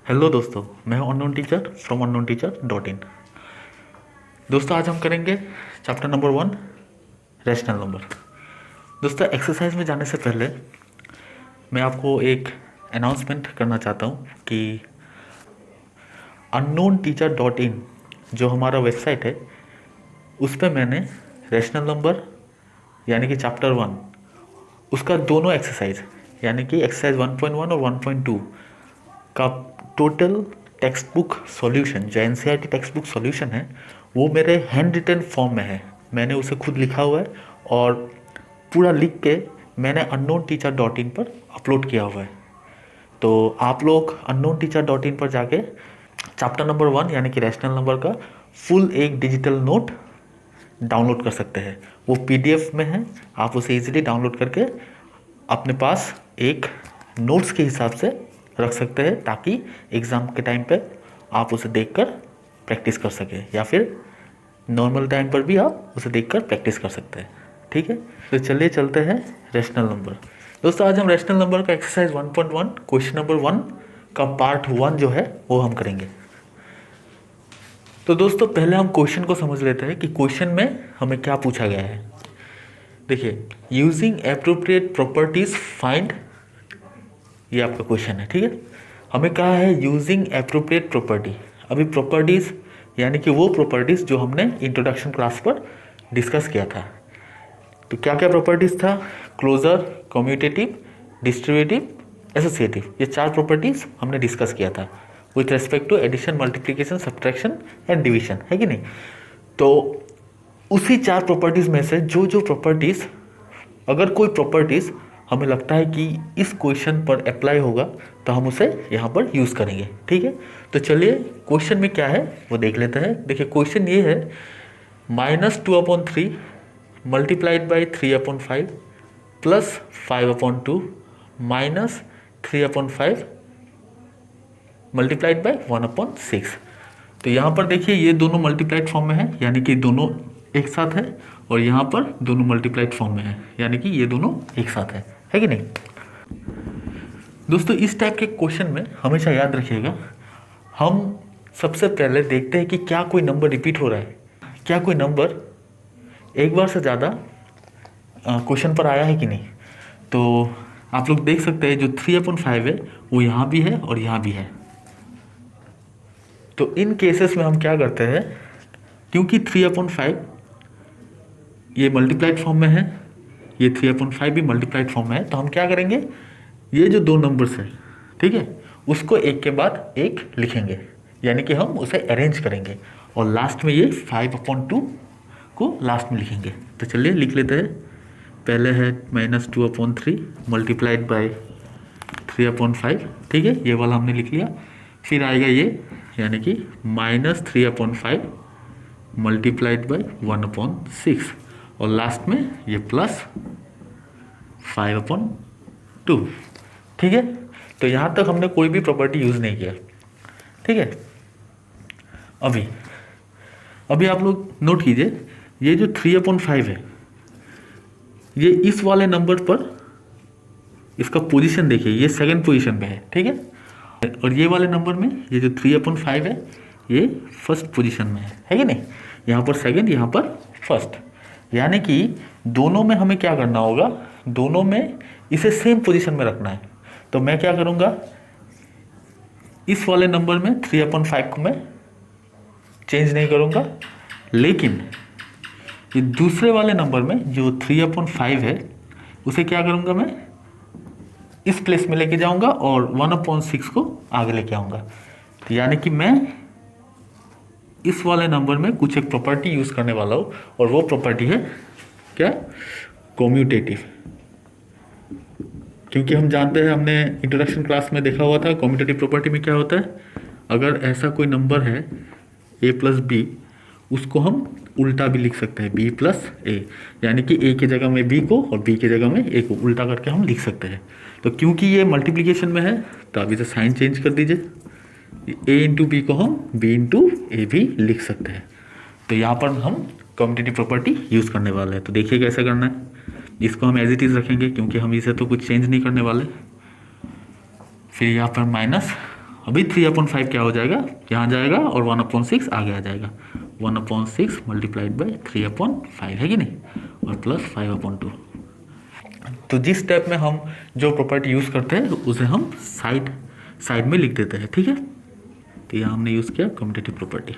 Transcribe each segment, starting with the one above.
Hello दोस्तों, मैं हूं अननोन टीचर फ्रॉम unknownteacher.in। दोस्तों, आज हम करेंगे चैप्टर नंबर 1, रैशनल नंबर। दोस्तों, एक्सरसाइज में जाने से पहले मैं आपको एक अनाउंसमेंट करना चाहता हूं कि unknownteacher.in जो हमारा वेबसाइट है, उस पर मैंने रैशनल नंबर यानी कि चैप्टर 1 उसका दोनों एक्सरसाइज यानी कि एक्सरसाइज 1.1 और 1.2 का टोटल टेक्स्ट बुक सॉल्यूशन जो एनसीईआरटी टेक्स्ट बुक सॉल्यूशन है, वो मेरे हैंड रिटन फॉर्म में है। मैंने उसे खुद लिखा हुआ है और पूरा लिख के मैंने unknownteacher.in पर अपलोड किया हुआ है। तो आप लोग unknownteacher.in पर जाके चैप्टर नंबर 1 यानी कि रैशनल नंबर का फुल एक डिजिटल नोट डाउनलोड कर सकते हैं। वो पीडीएफ में है, आप उसे इजीली डाउनलोड करके अपने पास एक नोट्स के हिसाब से रख सकते हैं, ताकि एग्ज़ाम के टाइम पे आप उसे देखकर प्रैक्टिस कर सकें, या फिर नॉर्मल टाइम पर भी आप उसे देखकर प्रैक्टिस कर सकते हैं। ठीक है, तो चलिए चलते हैं रैशनल नंबर। दोस्तों, आज हम रैशनल नंबर का एक्सरसाइज 1.1 क्वेश्चन नंबर 1 का पार्ट 1 जो है वो हम करेंगे। तो दोस्तों, पहले हम क्वेश्चन को समझ लेते हैं कि क्वेश्चन में हमें क्या पूछा गया है। देखिए, यूजिंग एप्रोप्रिएट प्रॉपर्टीज फाइंड, ये आपका क्वेश्चन है। ठीक है, हमें कहा है यूजिंग एप्रोप्रिएट प्रॉपर्टी। अभी प्रॉपर्टीज़ यानी कि वो प्रॉपर्टीज़ जो हमने इंट्रोडक्शन क्लास पर डिस्कस किया था। तो क्या क्या प्रॉपर्टीज़ था? क्लोजर, कम्यूटेटिव, डिस्ट्रीब्यूटिव, एसोसिएटिव, ये 4 प्रॉपर्टीज़ हमने डिस्कस किया था with respect to addition, multiplication, subtraction and division, है कि नहीं। तो उसी 4 प्रॉपर्टीज़ में से जो जो प्रॉपर्टीज़, अगर कोई प्रॉपर्टीज़ हमें लगता है कि इस क्वेश्चन पर अप्लाई होगा तो हम उसे यहाँ पर यूज़ करेंगे। ठीक है, तो चलिए क्वेश्चन में क्या है वो देख लेते हैं। देखिए, क्वेश्चन ये है -2/3 multiplied by 3/5 plus 5/2 -3/5 multiplied by 1/6। तो यहाँ पर देखिए, ये दोनों मल्टीप्लाइड फॉर्म में है, यानी कि दोनों एक साथ है, और यहाँ पर दोनों मल्टीप्लाइड फॉर्म में है, यानी कि ये दोनों एक साथ है कि नहीं। दोस्तों, इस टाइप के क्वेश्चन में हमेशा याद रखिएगा, हम सबसे पहले देखते हैं कि क्या कोई नंबर रिपीट हो रहा है, क्या कोई नंबर एक बार से ज़्यादा क्वेश्चन पर आया है कि नहीं। तो आप लोग देख सकते हैं जो 3/5 है वो यहाँ भी है और यहाँ भी है। तो इन केसेस में हम क्या करते हैं, क्योंकि 3/5 ये मल्टीप्लाइड फॉर्म में है, ये 3/5 भी मल्टीप्लाइड फॉर्म में है, तो हम क्या करेंगे, ये जो दो नंबर्स है, ठीक है, उसको एक के बाद एक लिखेंगे, यानी कि हम उसे अरेंज करेंगे और लास्ट में ये 5/2 को लास्ट में लिखेंगे। तो चलिए लिख लेते हैं। पहले है -2/3 मल्टीप्लाइड बाई 3/5, ठीक है, ये वाला हमने लिख लिया। फिर आएगा ये, यानी कि -3/5 मल्टीप्लाइड बाई 1/6, और लास्ट में ये प्लस 5/2। ठीक है, तो यहाँ तक हमने कोई भी प्रॉपर्टी यूज़ नहीं किया। ठीक है, अभी आप लोग नोट कीजिए, ये जो 3/5 है, ये इस वाले नंबर पर इसका पोजीशन देखिए, ये सेकंड पोजीशन पे है। ठीक है, और ये वाले नंबर में ये जो 3/5 है ये फर्स्ट पोजीशन में है कि नहीं। यहाँ पर सेकंड, यहाँ पर फर्स्ट, यानी कि दोनों में हमें क्या करना होगा, दोनों में इसे सेम पोजीशन में रखना है। तो मैं क्या करूँगा, इस वाले नंबर में 3/5 को मैं चेंज नहीं करूँगा, लेकिन ये दूसरे वाले नंबर में जो 3/5 है उसे क्या करूँगा, मैं इस प्लेस में लेके जाऊँगा और 1/6 को आगे लेके आऊँगा। तो यानी कि मैं इस वाले नंबर में कुछ एक प्रॉपर्टी यूज़ करने वाला हूँ, और वो प्रॉपर्टी है क्या, कम्यूटेटिव। क्योंकि हम जानते हैं, हमने इंट्रोडक्शन क्लास में देखा हुआ था, कम्यूटेटिव प्रॉपर्टी में क्या होता है, अगर ऐसा कोई नंबर है a + b, उसको हम उल्टा भी लिख सकते हैं, b + a, यानी कि a की जगह में b को और b की जगह में a को उल्टा करके हम लिख सकते हैं। तो क्योंकि ये मल्टीप्लिकेशन में है तो आप इसे साइन चेंज कर दीजिए, a × b को हम b × a भी लिख सकते हैं। तो यहाँ पर हम कम्यूटेटिव प्रॉपर्टी यूज़ करने वाले हैं। तो देखिए कैसे करना है, इसको हम एज इट इज़ रखेंगे क्योंकि हम इसे तो कुछ चेंज नहीं करने वाले। फिर यहाँ पर माइनस अभी 3/5 क्या हो जाएगा, यहाँ जाएगा और 1/6 आगे आ जाएगा, 1/6 मल्टीप्लाइड बाई 3/5 है कि नहीं, और प्लस 5/2। तो जिस स्टेप में हम जो प्रॉपर्टी यूज़ करते हैं उसे हम साइड में लिख देते हैं, ठीक है। तो यहाँ हमने यूज़ किया कम्यूटेटिव प्रॉपर्टी।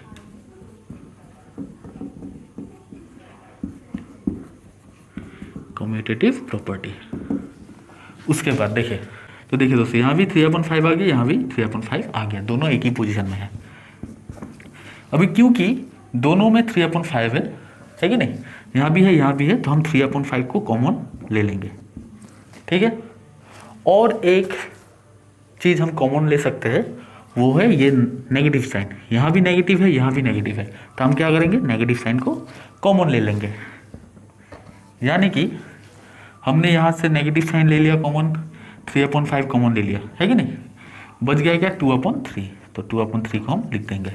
Commutative property. उसके बाद देखिए, तो देखिए दोस्तों, यहाँ भी 3/5 आ गया, यहाँ भी 3/5 आ गया, दोनों एक ही पोजीशन में है। अभी क्योंकि दोनों में 3/5 है कि नहीं, यहाँ भी है यहाँ भी है, तो हम 3/5 को कॉमन ले लेंगे, ठीक है। और एक चीज़ हम कॉमन ले सकते हैं, वो है ये नेगेटिव साइन, यहाँ भी नेगेटिव है यहाँ भी नेगेटिव है, तो हम क्या करेंगे, नेगेटिव साइन को कॉमन ले लेंगे। यानी कि हमने यहाँ से नेगेटिव साइन ले लिया कॉमन, 3/5 कॉमन ले लिया, है कि नहीं, बच गया क्या 2/3, तो 2/3 को हम लिख देंगे।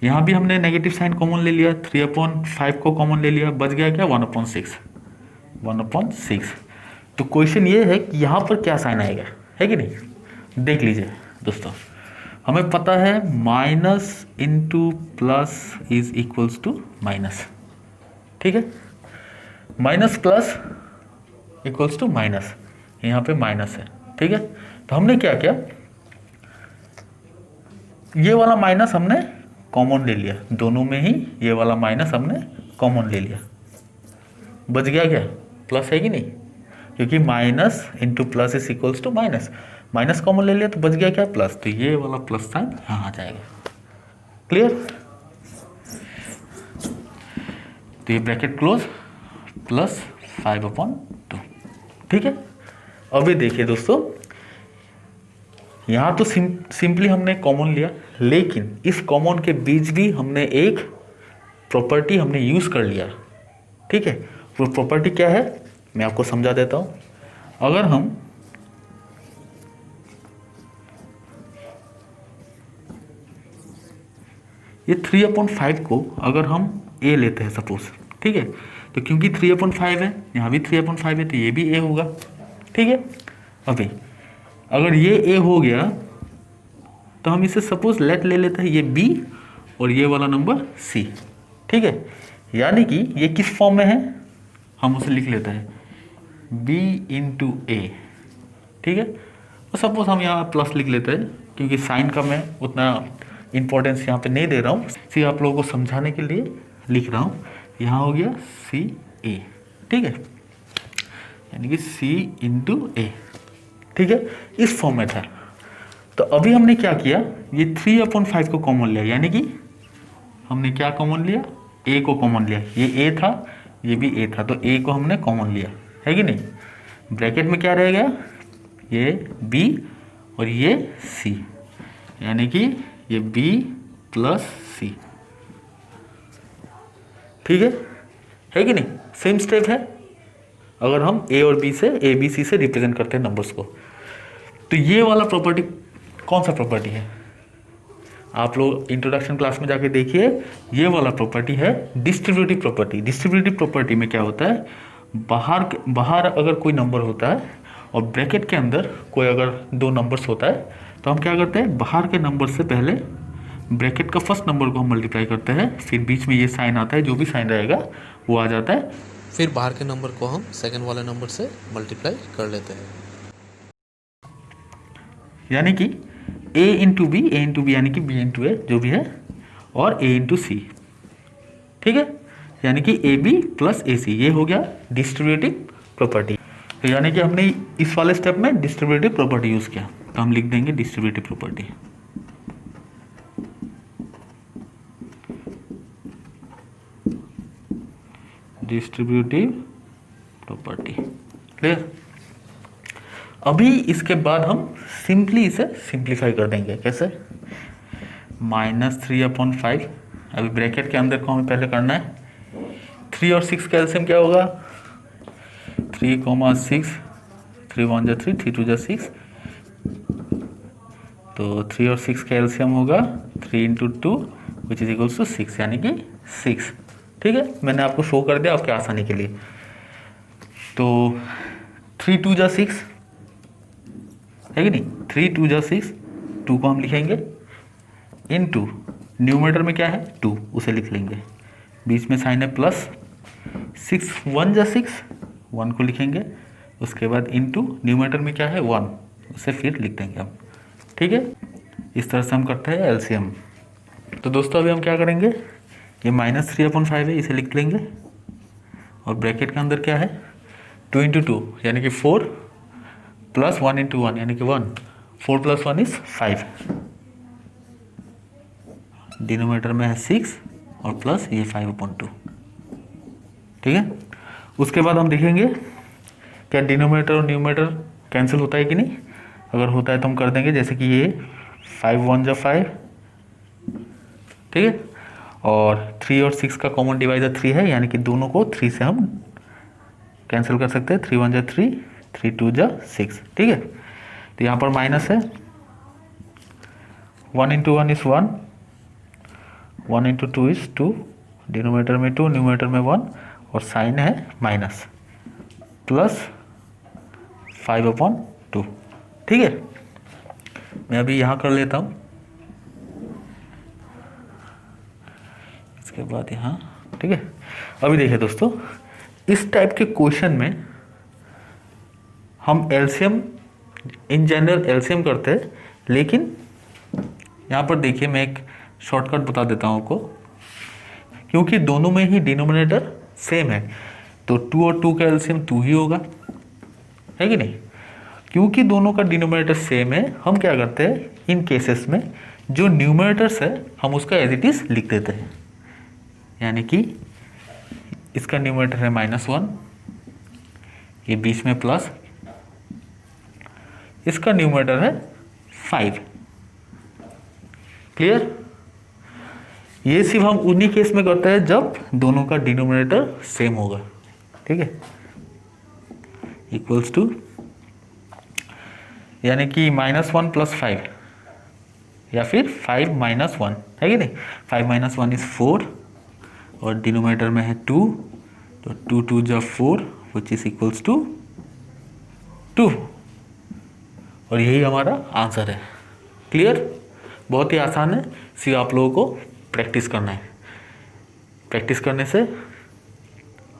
यहाँ भी हमने नेगेटिव साइन कॉमन ले लिया, 3/5 को कॉमन ले लिया, बच गया क्या 1/6। तो क्वेश्चन ये है कि यहाँ पर क्या साइन आएगा, है कि नहीं। देख लीजिए दोस्तों, हमें पता है minus into plus is equals to minus, ठीक है। Minus plus equals to minus, यहाँ पे माइनस है, ठीक है। तो हमने क्या किया, ये वाला माइनस हमने कॉमन ले लिया, दोनों में ही ये वाला माइनस हमने कॉमन ले लिया, बच गया क्या प्लस, है कि नहीं, क्योंकि minus into plus is equals to minus, minus common ले लिया तो बच गया क्या प्लस, तो ये वाला प्लस साइन यहाँ आ जाएगा। क्लियर। तो ये ब्रैकेट क्लोज, प्लस 5/2, ठीक है। अभी देखिए दोस्तों, यहाँ तो सिंपली हमने कॉमन लिया, लेकिन इस कॉमन के बीच भी हमने एक प्रॉपर्टी हमने यूज कर लिया, ठीक है। वो प्रॉपर्टी क्या है मैं आपको समझा देता हूँ। अगर हम ये 3/5 को अगर हम a लेते हैं सपोज, ठीक है, तो क्योंकि 3/5 है, यहाँ भी 3/5 है, तो ये भी a होगा, ठीक है। अभी अगर ये a हो गया तो हम इसे सपोज लेट ले लेते हैं ये b और ये वाला नंबर c, ठीक है। यानी कि ये किस फॉर्म में है, हम उसे लिख लेते हैं b इंटू a, ठीक है। तो सपोज हम यहाँ प्लस लिख लेते हैं, क्योंकि साइन का मैं उतना इंपॉर्टेंस यहाँ पे नहीं दे रहा हूँ, सिर्फ आप लोगों को समझाने के लिए लिख रहा हूँ। यहाँ हो गया सी ए, ठीक है, यानी कि सी इंटू ए, ठीक है, इस फॉर्म में था। तो अभी हमने क्या किया, ये 3/5 को कॉमन लिया, यानी कि हमने क्या कॉमन लिया, ए को कॉमन लिया, ये ए था ये भी ए था, तो ए को हमने कॉमन लिया, है कि नहीं। ब्रैकेट में क्या रह गया, ये बी और ये सी, यानी कि ये b प्लस सी, ठीक है कि नहीं। सेम स्टेप है अगर हम a और b से a b c से रिप्रेजेंट करते हैं नंबर्स को। तो ये वाला प्रॉपर्टी कौन सा प्रॉपर्टी है, आप लोग इंट्रोडक्शन क्लास में जाके देखिए, ये वाला प्रॉपर्टी है डिस्ट्रीब्यूटिव प्रॉपर्टी। डिस्ट्रीब्यूटिव प्रॉपर्टी में क्या होता है, बाहर अगर कोई नंबर होता है और ब्रैकेट के अंदर कोई अगर दो नंबर्स होता है, तो हम क्या करते हैं, बाहर के नंबर से पहले ब्रैकेट का फर्स्ट नंबर को हम मल्टीप्लाई करते हैं, फिर बीच में ये साइन आता है, जो भी साइन रहेगा वो आ जाता है, फिर बाहर के नंबर को हम सेकंड वाले नंबर से मल्टीप्लाई कर लेते हैं। यानी कि a इंटू बी यानी कि b इंटू ए जो भी है, और a इंटू सी, ठीक है, यानी कि ए बी प्लस ए सी, ये हो गया डिस्ट्रीब्यूटिव प्रॉपर्टी। तो यानी कि हमने इस वाले स्टेप में डिस्ट्रीब्यूटिव प्रॉपर्टी यूज़ किया, तो हम लिख देंगे distributive property. Distributive property, clear. अभी इसके बाद हम सिंपली इसे सिंप्लीफाई कर देंगे, कैसे, -3/5, अभी ब्रैकेट के अंदर को हमें पहले करना है, 3 और 6 का एलसीएम क्या होगा, 3, 3 1 जा 3, 3 2 जा 6, तो 3 और 6 का एलसीएम होगा 3 into 2 which is equals to 6, यानी कि 6, ठीक है। मैंने आपको शो कर दिया आपके आसानी के लिए। तो 3 2 जा 6 है कि नहीं, 3 2 जा 6, 2 को हम लिखेंगे इनटू न्यूमरेटर में क्या है 2, उसे लिख लेंगे, बीच में साइन है प्लस, 6 1 जा 6, 1 को लिखेंगे, उसके बाद इनटू न्यूमरेटर में क्या है 1, उसे फिर लिख देंगे हम। ठीक है, इस तरह से हम करते हैं एलसीएम। तो दोस्तों अभी हम क्या करेंगे, ये -3/5 है, इसे लिख लेंगे और ब्रैकेट के अंदर क्या है 2 × 2 यानी कि 4 प्लस 1 × 1 यानी कि 1, 4 + 1 = 5, डिनोमिनेटर में है 6 और प्लस ये 5/2। ठीक है, उसके बाद हम देखेंगे क्या डिनोमिनेटर और न्यूमरेटर कैंसिल होता है कि नहीं। अगर होता है तो हम कर देंगे, जैसे कि ये 5 1 जा 5, ठीक है, और 3 और 6 का कॉमन डिवाइजर 3 है, यानी कि दोनों को 3 से हम कैंसिल कर सकते हैं। 3 1 जा 3, 3 2 जा 6। ठीक है, तो यहाँ पर माइनस है, 1 × 1 = 1, 1 × 2 = 2, डिनोमिनेटर में 2 न्यूमरेटर में 1 और साइन है माइनस, प्लस 5/2। ठीक है, मैं अभी यहाँ कर लेता हूँ, इसके बाद यहाँ। ठीक है, अभी देखिए दोस्तों, इस टाइप के क्वेश्चन में हम एलसीएम, इन जनरल एलसीएम करते हैं, लेकिन यहाँ पर देखिए मैं एक शॉर्टकट बता देता हूँ आपको, क्योंकि दोनों में ही डिनोमिनेटर सेम है तो 2 और 2 का एलसीएम 2 ही होगा, है कि नहीं। क्योंकि दोनों का डिनोमिनेटर सेम है, हम क्या करते हैं इन केसेस में जो न्यूमरेटर्स है हम उसका एज इट इज लिख देते हैं, यानी कि इसका न्यूमरेटर है -1, ये बीच में प्लस, इसका न्यूमरेटर है 5। क्लियर, ये सिर्फ हम उन्हीं केस में करते हैं जब दोनों का डिनोमिनेटर सेम होगा। ठीक है, इक्वल्स टू, यानी कि -1 + 5 या फिर 5 - 1, है कि नहीं। 5 - 1 = 4 और डिनोमिनेटर में है 2, तो 2 2 जा 4 विच इज इक्वल्स टू 2, और यही हमारा आंसर है। क्लियर, बहुत ही आसान है, सिर्फ आप लोगों को प्रैक्टिस करना है। प्रैक्टिस करने से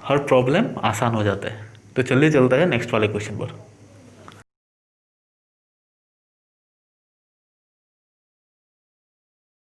हर प्रॉब्लम आसान हो जाता है। तो चलिए चलता है नेक्स्ट वाले क्वेश्चन पर।